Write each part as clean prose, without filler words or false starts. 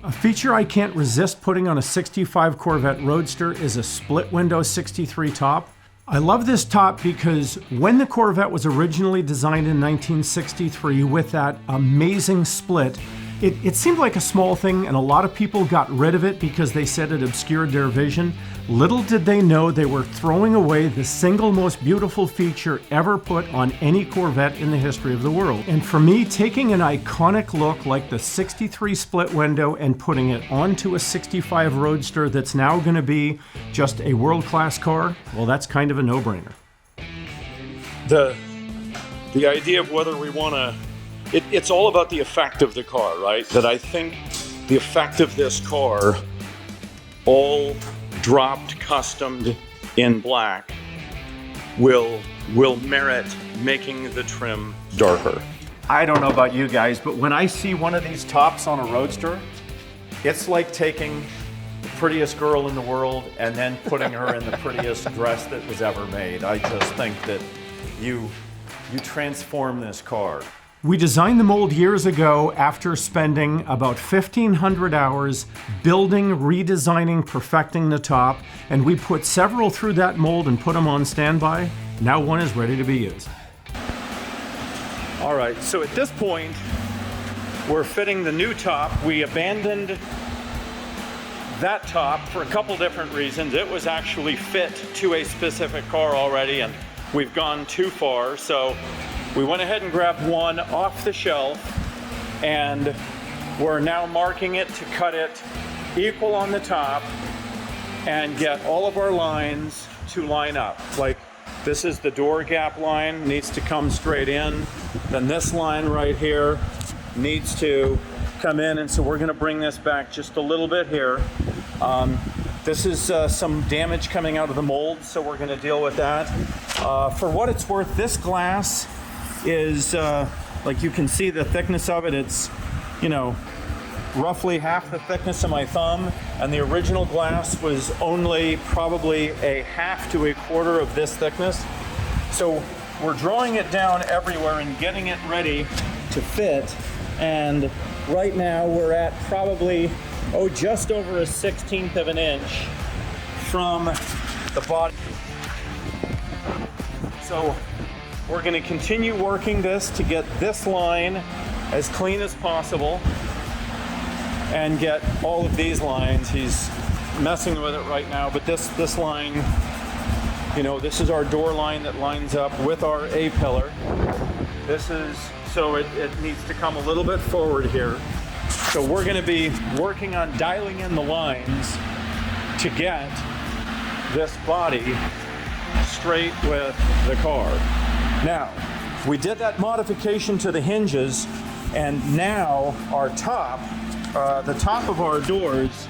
A feature I can't resist putting on a 65 Corvette Roadster is a split window 63 top. I love this top because when the Corvette was originally designed in 1963 with that amazing split, it seemed like a small thing and a lot of people got rid of it because they said it obscured their vision. Little did they know they were throwing away the single most beautiful feature ever put on any Corvette in the history of the world. And for me, taking an iconic look like the 63 split window and putting it onto a 65 Roadster that's now going to be just a world-class car, well, that's kind of a no-brainer. The idea of whether we want to, it's all about the effect of the car, right? That I think the effect of this car, all dropped, customed in black, will merit making the trim darker. I don't know about you guys, but when I see one of these tops on a Roadster, it's like taking the prettiest girl in the world and then putting her in the prettiest dress that was ever made. I just think that you transform this car. We designed the mold years ago after spending about 1,500 hours building, redesigning, perfecting the top, and we put several through that mold and put them on standby. Now one is ready to be used. All right, so at this point, we're fitting the new top. We abandoned that top for a couple different reasons. It was actually fit to a specific car already, and we've gone too far, so we went ahead and grabbed one off the shelf, and we're now marking it to cut it equal on the top and get all of our lines to line up. Like, this is the door gap line, needs to come straight in. Then this line right here needs to come in, and so we're gonna bring this back just a little bit here. This is some damage coming out of the mold, so we're gonna deal with that. For what it's worth, this glass is, like you can see the thickness of it, it's, you know, roughly half the thickness of my thumb, and the original glass was only probably a half to a quarter of this thickness. So we're drawing it down everywhere and getting it ready to fit, and right now we're at probably, just over a 1/16 of an inch from the body. So we're going to continue working this to get this line as clean as possible and get all of these lines. He's messing with it right now, but this line, you know, this is our door line that lines up with our A-pillar. This is, so it needs to come a little bit forward here. So we're going to be working on dialing in the lines to get this body straight with the car. Now, we did that modification to the hinges, and now our top, the top of our doors,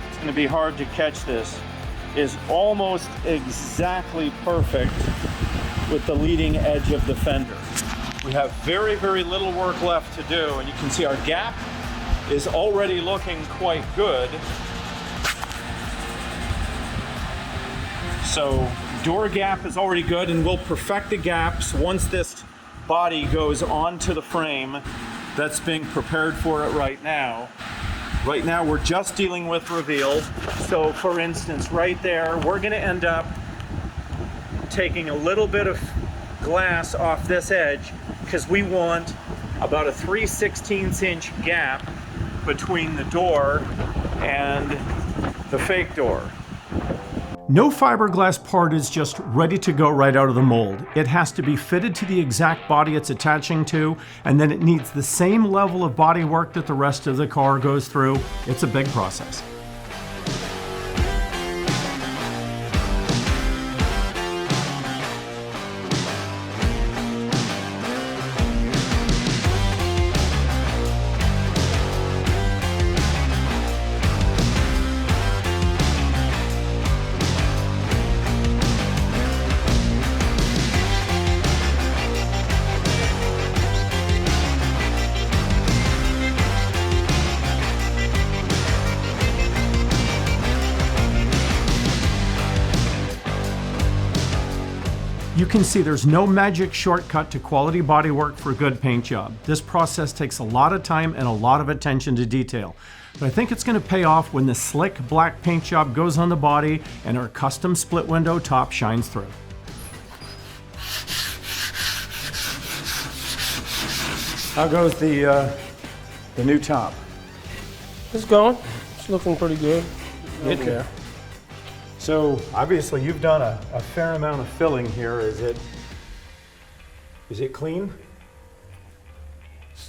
it's going to be hard to catch this, is almost exactly perfect with the leading edge of the fender. We have very, very little work left to do, and you can see our gap is already looking quite good. So door gap is already good, and we'll perfect the gaps once this body goes onto the frame that's being prepared for it right now. Right now we're just dealing with reveal. So for instance, right there, we're gonna end up taking a little bit of glass off this edge because we want about a 3/16 inch gap between the door and the fake door. No fiberglass part is just ready to go right out of the mold. It has to be fitted to the exact body it's attaching to, and then it needs the same level of body work that the rest of the car goes through. It's a big process. can see, there's no magic shortcut to quality bodywork for a good paint job. This process takes a lot of time and a lot of attention to detail. But I think it's going to pay off when the slick black paint job goes on the body and our custom split window top shines through. How goes the new top? It's going. It's looking pretty good. Getting Okay. there. So obviously you've done a fair amount of filling here. Is it clean?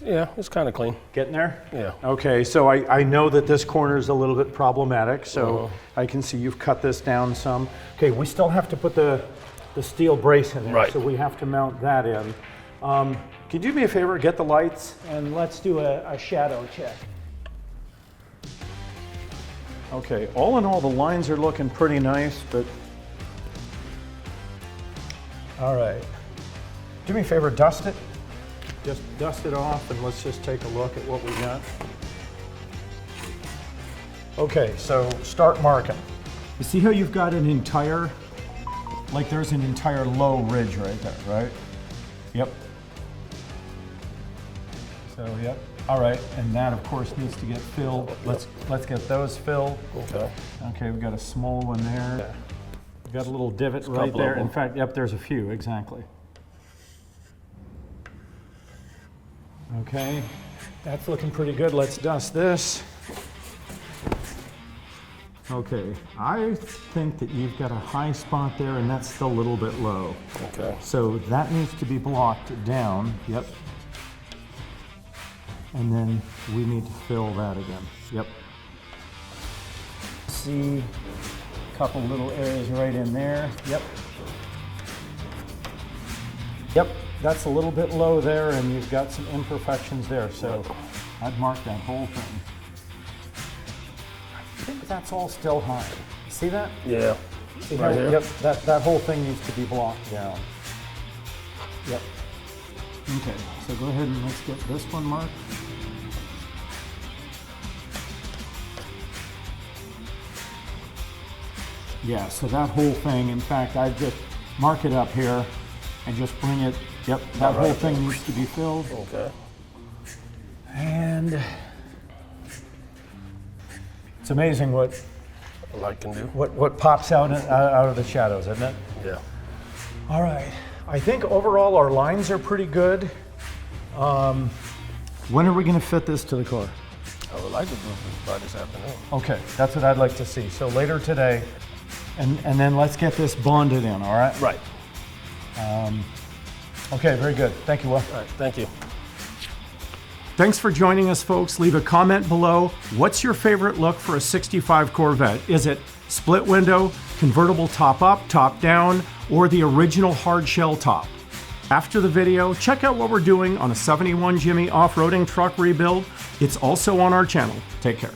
Yeah, it's kind of clean. Getting there? Yeah. Okay, so I know that this corner is a little bit problematic, so I can see you've cut this down some. Okay, we still have to put the steel brace in there, Right. so we have to mount that in. Can you do me a favor, get the lights, and let's do a shadow check. Okay, all in all, the lines are looking pretty nice, but... All right. Do me a favor, dust it. Just dust it off and let's just take a look at what we got. Okay, so start marking. You see how you've got an entire, like there's an entire low ridge right there, right? Yep. So, yep. All right, and that of course needs to get filled. Let's get those filled. Okay. Okay, we've got a small one there. We've got a little divot right couple there. of them. In fact, yep, there's a few, exactly. Okay, that's looking pretty good. Let's dust this. Okay, I think that you've got a high spot there and that's still a little bit low. Okay. So that needs to be blocked down. Yep. And then we need to fill that again. Yep. See a couple little areas right in there. Yep. Yep, that's a little bit low there and you've got some imperfections there. So I'd mark that whole thing. I think that's all still high. See that? Yeah. See Right how, here? yep, that whole thing needs to be blocked down. Yep. Okay, so go ahead and let's get this one marked. Yeah, so that whole thing, in fact, I'd just mark it up here and just bring it, yep, that whole thing needs to be filled. Okay. And it's amazing what Light can do. what pops out of the shadows, isn't it? Yeah. All right, I think overall our lines are pretty good. When are we going to fit this to the car? I would like to do this by this afternoon. Okay, that's what I'd like to see. So later today, and then let's get this bonded in, all right? Right. Okay, very good. Thank you, Will. All right. Thank you. Thanks for joining us, folks. Leave a comment below. What's your favorite look for a 65 Corvette? Is it split window, convertible top up, top down, or the original hard shell top? After the video, check out what we're doing on a 71 Jimmy off-roading truck rebuild. It's also on our channel. Take care.